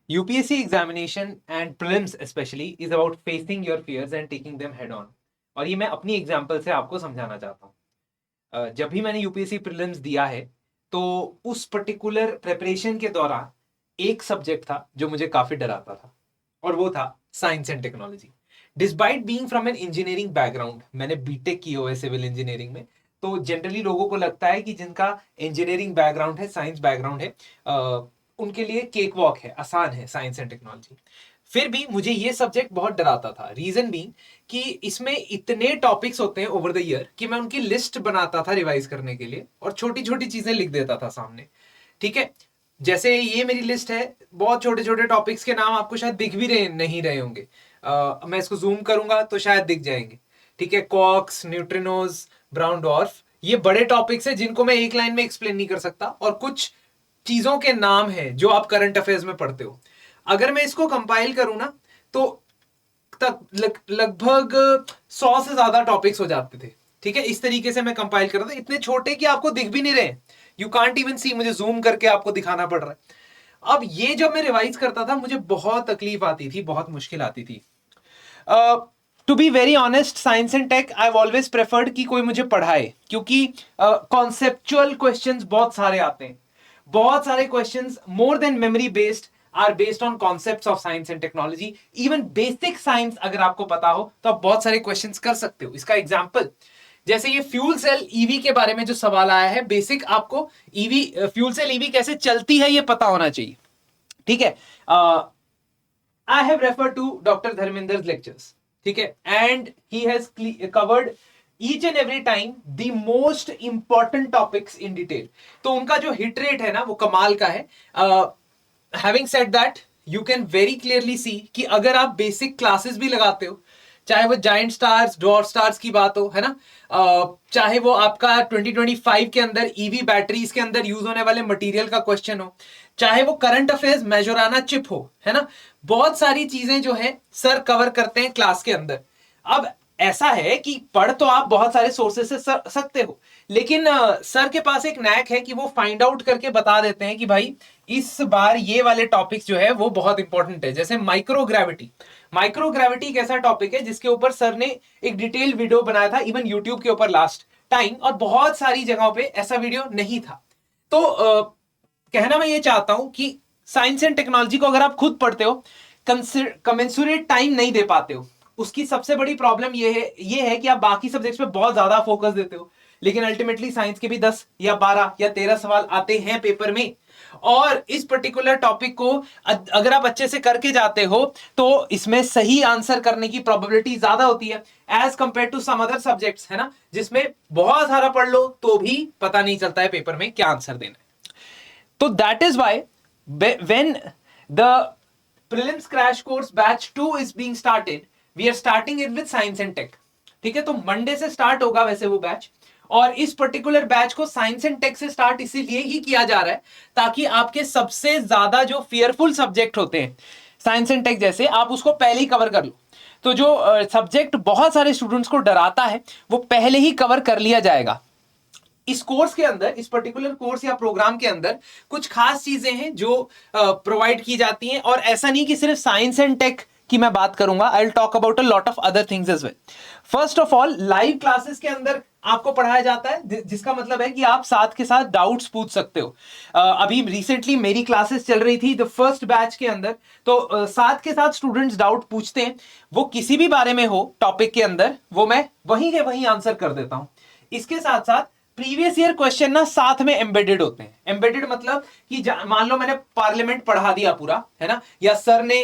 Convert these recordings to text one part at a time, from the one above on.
UPSC examination and prelims especially is about facing your fears and taking them head on. और ये मैं अपनी example से आपको समझाना चाहता हूँ। जब भी मैंने यूपीएससी प्रीलिम्स दिया है तो उस पर्टिकुलर प्रेपरेशन के दौरान एक सब्जेक्ट था जो मुझे काफी डराता था और वो था science and technology. Despite being from an engineering background, मैंने बीटेक की हुआ है सिविल इंजीनियरिंग में, तो जनरली लोगों को लगता है कि जिनका इंजीनियरिंग बैकग्राउंड है, साइंस बैकग्राउंड है, उनके लिए केक वॉक है, आसान है साइंस एंड टेक्नोलॉजी। फिर भी मुझे ये सब्जेक्ट बहुत डराता था। रीजन भी कि इसमें इतने टॉपिक्स होते हैं ओवर द ईयर कि मैं उनकी लिस्ट बनाता था रिवाइज करने के लिए और छोटी छोटी चीजें लिख देता था सामने। ठीक है, जैसे ये मेरी लिस्ट है, बहुत छोटे छोटे टॉपिक्स के नाम आपको शायद दिख भी नहीं रहे होंगे। मैं इसको जूम करूंगा तो शायद दिख जाएंगे। ठीक है, क्वार्क्स, न्यूट्रिनोज, ब्राउन डॉर्फ, ये बड़े टॉपिक्स हैं जिनको मैं एक लाइन में एक्सप्लेन नहीं कर सकता, और कुछ चीजों के नाम हैं जो आप करंट अफेयर्स में पढ़ते हो। अगर मैं इसको कंपाइल करूं ना तो तक लगभग 100 से ज्यादा टॉपिक्स हो जाते थे। ठीक है, इस तरीके से मैं कंपाइल कर रहा था, इतने छोटे कि आपको दिख भी नहीं रहे, यू कांट इवन सी, मुझे जूम करके आपको दिखाना पड़ रहा है। अब ये जब मैं रिवाइज करता था मुझे बहुत तकलीफ आती थी, बहुत मुश्किल आती थी। To be very honest, science and tech I always preferred कि कोई मुझे पढ़ाए, क्योंकि कॉन्सेप्चुअल क्वेश्चंस बहुत सारे आते हैं। बहुत सारे questions more than memory based are based on concepts of science and technology. Even basic science अगर आपको पता हो तो आप बहुत सारे क्वेश्चंस कर सकते हो। इसका एग्जांपल, जैसे ये फ्यूल सेल ईवी के बारे में जो सवाल आया है, बेसिक आपको ईवी, फ्यूल सेल ईवी कैसे चलती है ये पता होना चाहिए। ठीक है, I have refer to doctor Dharmendra lectures. ठीक है, and he has covered each and every time the most important topics in detail. तो उनका जो हिट रेट है ना वो कमाल का है। Having said that, you can very clearly see कि अगर आप बेसिक क्लासेस भी लगाते हो, चाहे वो जाइंट स्टार्स, डॉर्फ स्टार्स की बात हो, है ना, चाहे वो आपका 2025 के अंदर ईवी बैटरीज के अंदर यूज होने वाले मटेरियल का क्वेश्चन हो, चाहे वो करंट अफेयर्स मेजोराना चिप हो, है ना, बहुत सारी चीजें जो है सर कवर करते हैं क्लास के अंदर। अब ऐसा है कि पढ़ तो आप बहुत सारे सोर्सेस से सकते हो, लेकिन सर के पास एक नैक है कि वो फाइंड आउट करके बता देते हैं कि भाई इस बार ये वाले टॉपिक्स जो है वो बहुत इंपॉर्टेंट है। जैसे माइक्रोग्रेविटी, माइक्रोग्रेविटी एक ऐसा टॉपिक है जिसके ऊपर सर ने एक डिटेल वीडियो बनाया था, इवन यूट्यूब के ऊपर लास्ट टाइम, और बहुत सारी जगहों पे ऐसा वीडियो नहीं था। तो कहना मैं ये चाहता हूं कि साइंस एंड टेक्नोलॉजी को अगर आप खुद पढ़ते हो, कमेंसुरेट टाइम नहीं दे पाते हो, उसकी सबसे बड़ी प्रॉब्लम ये है कि आप बाकी सब्जेक्ट्स पे बहुत ज्यादा फोकस देते हो, लेकिन अल्टीमेटली साइंस के भी 10 या 12 या 13 सवाल आते हैं पेपर में, और इस पर्टिकुलर टॉपिक को अगर आप अच्छे से करके जाते हो तो इसमें सही आंसर करने की प्रोबेबिलिटी ज्यादा होती है as compare to some other subjects, है ना, जिसमें बहुत सारा पढ़ लो तो भी पता नहीं चलता है पेपर में क्या आंसर देना है। तो that is why when the prelims crash course batch 2 is being started, we are starting it with science and tech। ठीक है, तो मंडे से स्टार्ट होगा वैसे वो बैच, और इस पर्टिकुलर बैच को साइंस एंड टेक से स्टार्ट इसीलिए ही किया जा रहा है ताकि आपके सबसे ज्यादा जो फियरफुल सब्जेक्ट होते हैं साइंस एंड टेक जैसे, आप उसको पहले ही कवर कर लो। तो जो सब्जेक्ट बहुत सारे स्टूडेंट्स को डराता है वो पहले ही कवर कर लिया जाएगा। इस कोर्स के अंदर, इस पर्टिकुलर कोर्स या प्रोग्राम के अंदर कुछ खास चीजें हैं जो प्रोवाइड की जाती हैं, और ऐसा नहीं कि सिर्फ साइंस एंड टेक की मैं बात करूंगा, I will talk about a lot of other things as well. First of all, live classes के अंदर आपको पढ़ाया जाता है, जिसका मतलब है कि आप साथ के साथ डाउट्स पूछ सकते हो। अभी रिसेंटली मेरी क्लासेस चल रही थी द फर्स्ट बैच के अंदर, तो साथ के साथ स्टूडेंट्स डाउट पूछते हैं, वो किसी भी बारे में हो टॉपिक के अंदर, वो मैं वहीं के वहीं आंसर कर देता हूं। इसके साथ साथ प्रीवियस ईयर क्वेश्चन ना साथ में एम्बेडेड होते हैं। एम्बेडेड मतलब कि मान लो मैंने पार्लियामेंट पढ़ा दिया पूरा, है ना, या सर ने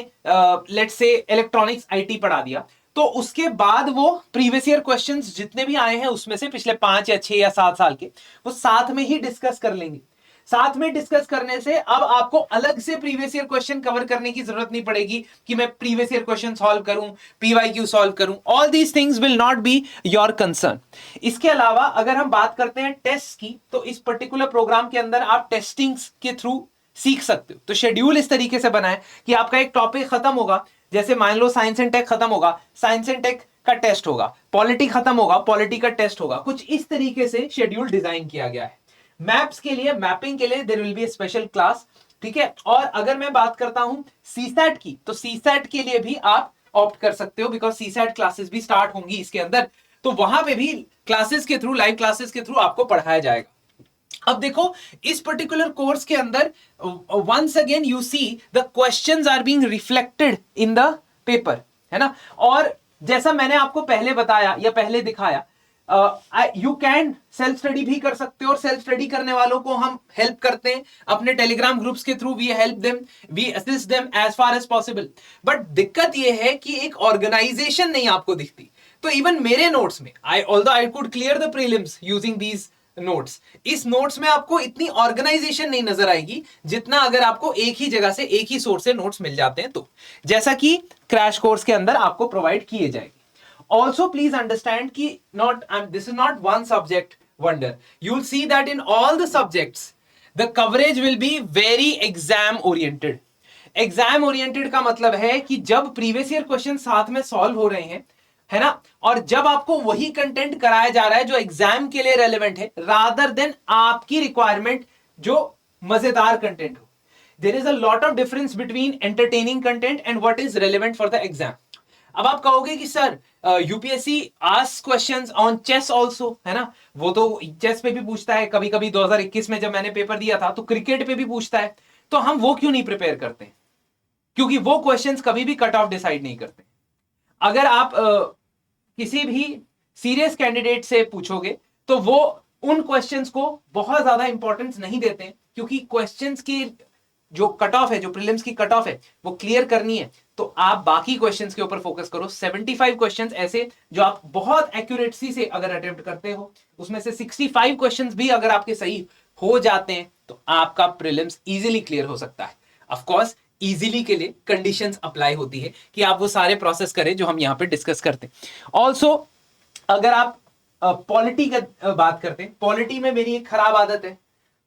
लेट्स से इलेक्ट्रॉनिक्स आईटी पढ़ा दिया, तो उसके बाद वो प्रीवियस ईयर क्वेश्चंस जितने भी आए हैं उसमें से पिछले 5 या 6 या 7 साल के, वो साथ में ही डिस्कस कर लेंगे। साथ में डिस्कस करने से अब आपको अलग से प्रीवियस ईयर क्वेश्चन कवर करने की जरूरत नहीं पड़ेगी कि मैं प्रीवियस ईयर क्वेश्चन सॉल्व करूं, पीवाईक्यू सॉल्व करूं। All these things will not be your concern. इसके अलावा अगर हम बात करते हैं टेस्ट की, तो इस पर्टिकुलर प्रोग्राम के अंदर आप टेस्टिंग्स के थ्रू सीख सकते हो। तो शेड्यूल इस तरीके से बना है कि आपका एक टॉपिक खत्म होगा, जैसे मान लो साइंस एंड टेक खत्म होगा, साइंस एंड टेक का टेस्ट होगा, पॉलिटी खत्म होगा, पॉलिटी का टेस्ट होगा। कुछ इस तरीके से शेड्यूल डिजाइन किया गया है। मैप्स के लिए, मैपिंग के लिए there will be a special class ठीक है। और अगर मैं बात करता हूं सीसैट की, तो सीसैट के लिए भी आप ऑप्ट कर सकते हो, बिकॉज सीसैट क्लासेस भी स्टार्ट होंगी इसके अंदर, तो वहां पे भी क्लासेस के थ्रू, लाइव क्लासेस के थ्रू आपको पढ़ाया जाएगा। अब देखो इस पर्टिकुलर कोर्स के अंदर once again you see the questions are being reflected in the paper, है ना। और जैसा मैंने आपको पहले बताया या पहले दिखाया, यू कैन सेल्फ स्टडी भी कर सकते हो, और सेल्फ स्टडी करने वालों को हम हेल्प करते हैं अपने टेलीग्राम ग्रुप्स के थ्रू। We help them, we assist them as far as possible. But दिक्कत यह है कि एक ऑर्गेनाइजेशन नहीं आपको दिखती। तो इवन मेरे नोट्स में, although I could clear the prelims using these notes, इस नोट्स में आपको इतनी ऑर्गेनाइजेशन नहीं नजर आएगी जितना अगर आपको एक ही जगह से, एक ही सोर्स से नोट्स मिल जाते हैं तो, जैसा कि क्रैश कोर्स के अंदर आपको प्रोवाइड किए जाएंगे। Also, please understand कि this is not one subject wonder. You'll see that in all the subjects, the coverage will be very exam oriented. Exam oriented का मतलब है कि जब previous year question साथ में solve हो रहे हैं, है ना, और जब आपको वही कंटेंट कराया जा रहा है जो एग्जाम के लिए रेलेवेंट है, रादर देन आपकी रिक्वायरमेंट जो मजेदार कंटेंट हो। There is a lot of difference between entertaining content and what is relevant for the exam. अब आप कहोगे कि sir UPSC asks questions on chess also, है ना, वो तो चेस पे भी पूछता है, कभी कभी 2021 में जब मैंने पेपर दिया था तो क्रिकेट पे भी पूछता है, तो हम वो क्यों नहीं प्रिपेयर करते? क्योंकि वो क्वेश्चंस कभी भी कट ऑफ डिसाइड नहीं करते। अगर आप किसी भी सीरियस कैंडिडेट से पूछोगे तो वो उन क्वेश्चंस को बहुत ज्यादा इंपॉर्टेंस नहीं देते, क्योंकि क्वेश्चंस की जो कट ऑफ है, जो प्रीलिम्स की कट ऑफ है, वो क्लियर करनी है, तो आप बाकी क्वेश्चंस के ऊपर फोकस करो। 75 क्वेश्चंस ऐसे जो आप बहुत एक्यूरेसी से अगर अटेम्प्ट करते हो, उसमें से 65 क्वेश्चंस भी अगर आपके सही हो जाते हैं तो आपका प्रीलिम्स इजीली क्लियर हो सकता है। ऑफ कोर्स इजीली के लिए कंडीशंस अप्लाई होती है कि आप वो सारे प्रोसेस करें जो हम यहां पे डिस्कस करते हैं। ऑल्सो अगर आप पॉलिटी का बात करते हैं, पॉलिटी में मेरी एक खराब आदत है,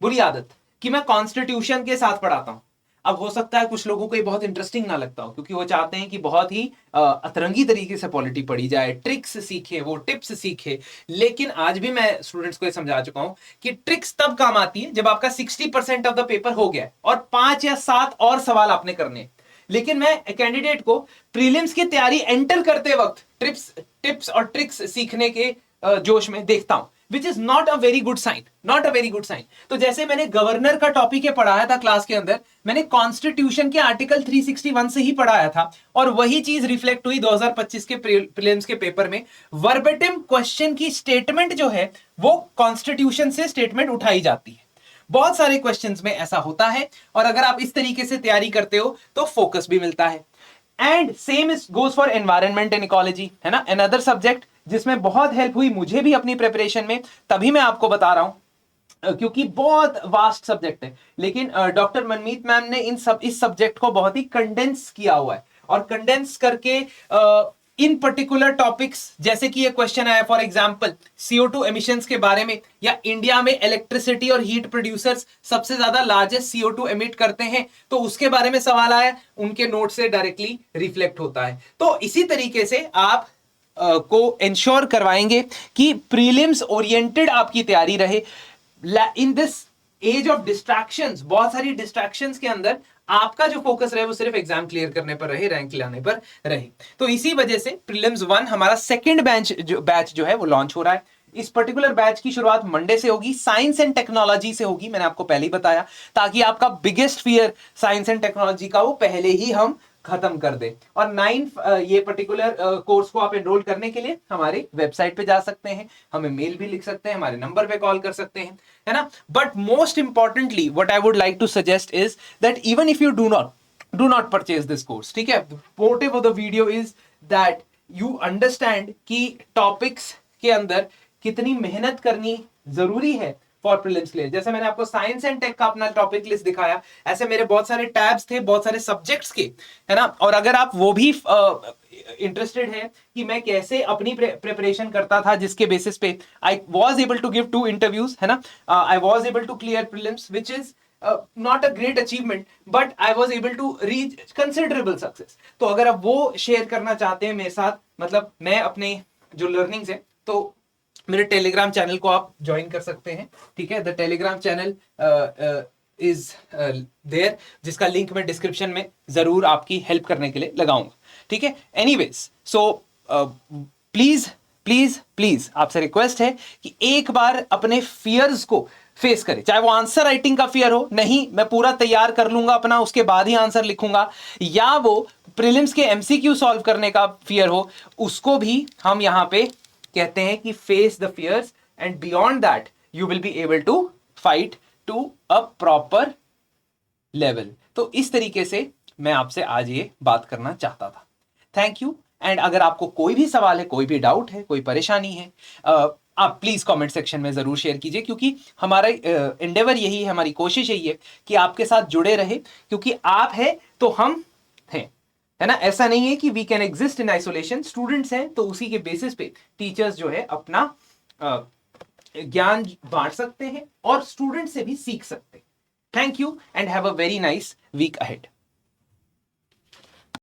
बुरी आदत, कि मैं कॉन्स्टिट्यूशन के साथ पढ़ाता हूं। अब हो सकता है कुछ लोगों को ये बहुत इंटरेस्टिंग ना लगता हो, क्योंकि वो चाहते हैं कि बहुत ही अतरंगी तरीके से पॉलिटी पढ़ी जाए, ट्रिक्स सीखे, वो टिप्स सीखे। लेकिन आज भी मैं स्टूडेंट्स को ये समझा चुका हूं कि ट्रिक्स तब काम आती है जब आपका 60% ऑफ द पेपर हो गया और 5 या 7 और सवाल आपने करने। लेकिन मैं कैंडिडेट को प्रीलिम्स की तैयारी एंटर करते वक्त टिप्स और ट्रिक्स सीखने के जोश में देखता हूं, which is not a very good sign, not a very good sign. तो जैसे मैंने गवर्नर का टॉपिक ये पढ़ाया था क्लास के अंदर, मैंने कॉन्स्टिट्यूशन के आर्टिकल 361 से ही पढ़ाया था, और वही चीज रिफ्लेक्ट हुई 2025 के प्रीलिम्स के पेपर में। वर्बेटिम क्वेश्चन की स्टेटमेंट जो है वो कॉन्स्टिट्यूशन से स्टेटमेंट उठाई जाती है। बहुत सारे क्वेश्चंस में ऐसा होता है, और अगर आप इस तरीके से तैयारी करते हो तो फोकस भी मिलता है। And same is goes for environment and ecology, है ना, अनदर सब्जेक्ट जिसमें बहुत हेल्प हुई मुझे भी अपनी प्रिपरेशन में, तभी मैं आपको बता रहा हूं क्योंकि बहुत वास्ट सब्जेक्ट है। लेकिन डॉक्टर मनमीत मैम ने इस सब्जेक्ट को बहुत ही कंडेंस किया हुआ है, और कंडेंस करके इन पर्टिकुलर टॉपिक्स, जैसे कि ये क्वेश्चन आया फॉर एग्जांपल CO2 एमिशंस के बारे में, या इंडिया में इलेक्ट्रिसिटी और हीट प्रोड्यूसर्स सबसे ज्यादा लार्जेस्ट CO2 एमिट करते हैं, तो उसके बारे में सवाल आया, उनके नोट से डायरेक्टली रिफ्लेक्ट होता है। तो इसी तरीके से आप को इंश्योर करवाएंगे कि प्रीलिम्स ओरिएंटेड आपकी तैयारी रहे। In this age of distractions, बहुत सारी डिस्ट्रैक्शंस के अंदर आपका जो फोकस रहे वो सिर्फ एग्जाम क्लियर करने पर रहे, रैंक लाने पर रहे। तो इसी वजह से प्रीलिम्स 1 हमारा सेकंड बैच जो है वो लॉन्च हो रहा है। इस पर्टिकुलर बैच की शुरुआत मंडे से होगी, साइंस एंड टेक्नोलॉजी से होगी, मैंने आपको पहले ही बताया, ताकि आपका biggest fear science and technology का वो पहले ही हम खत्म कर दे। और 9 ये पर्टिकुलर कोर्स को आप एनरोल करने के लिए हमारे वेबसाइट पे जा सकते हैं, हमें मेल भी लिख सकते हैं, हमारे नंबर पे कॉल कर सकते हैं, है ना। But most importantly what I would like to suggest is that even if you do not purchase this course, ठीक है, motive of the video is that you understand कि टॉपिक्स के अंदर कितनी मेहनत करनी जरूरी है फॉर प्रीलिम्स के लिए। जैसे मैंने आपको साइंस एंड टेक का अपना टॉपिक लिस्ट दिखाया, ऐसे मेरे बहुत सारे टैब्स थे बहुत सारे सब्जेक्ट्स के, है ना। और अगर आप वो भी इंटरेस्टेड है कि मैं कैसे अपनी प्रिपरेशन करता था, जिसके बेसिस पे I was able to give 2 interviews, है ना, I was able to clear prelims, which is not a great achievement, but I was able to reach considerable success. तो अगर आप वो शेयर करना चाहते हैं मेरे साथ, मतलब मैं अपने जो लर्निंग्स है, तो मेरे टेलीग्राम चैनल को आप ज्वाइन कर सकते हैं, ठीक है। The Telegram channel is there, जिसका लिंक मैं डिस्क्रिप्शन में जरूर आपकी हेल्प करने के लिए लगाऊंगा, ठीक है। Anyways, so please please please आपसे रिक्वेस्ट है कि एक बार अपने फियर्स को फेस करें, चाहे वो आंसर राइटिंग का फियर हो, नहीं मैं पूरा तैयार कर लूंगा अपना उसके बाद ही आंसर लिखूंगा, या वो प्रीलिम्स के एमसीक्यू सॉल्व करने का फियर हो, उसको भी हम यहां पे कहते हैं कि face the fears and beyond that you will be able to fight to a proper level. तो इस तरीके से मैं आपसे आज ये बात करना चाहता था। Thank you. एंड अगर आपको कोई भी सवाल है, कोई भी डाउट है, कोई परेशानी है, आप प्लीज कमेंट सेक्शन में जरूर शेयर कीजिए, क्योंकि हमारा एंडेवर यही है, हमारी कोशिश यही है कि आपके साथ जुड़े रहे, क्योंकि आप है तो हम हैं, है ना। ऐसा नहीं है कि we can exist in isolation, students हैं तो उसी के बेसिस पे टीचर्स जो है अपना ज्ञान बांट सकते हैं और स्टूडेंट से भी सीख सकते हैं। Thank you and have a very nice week ahead.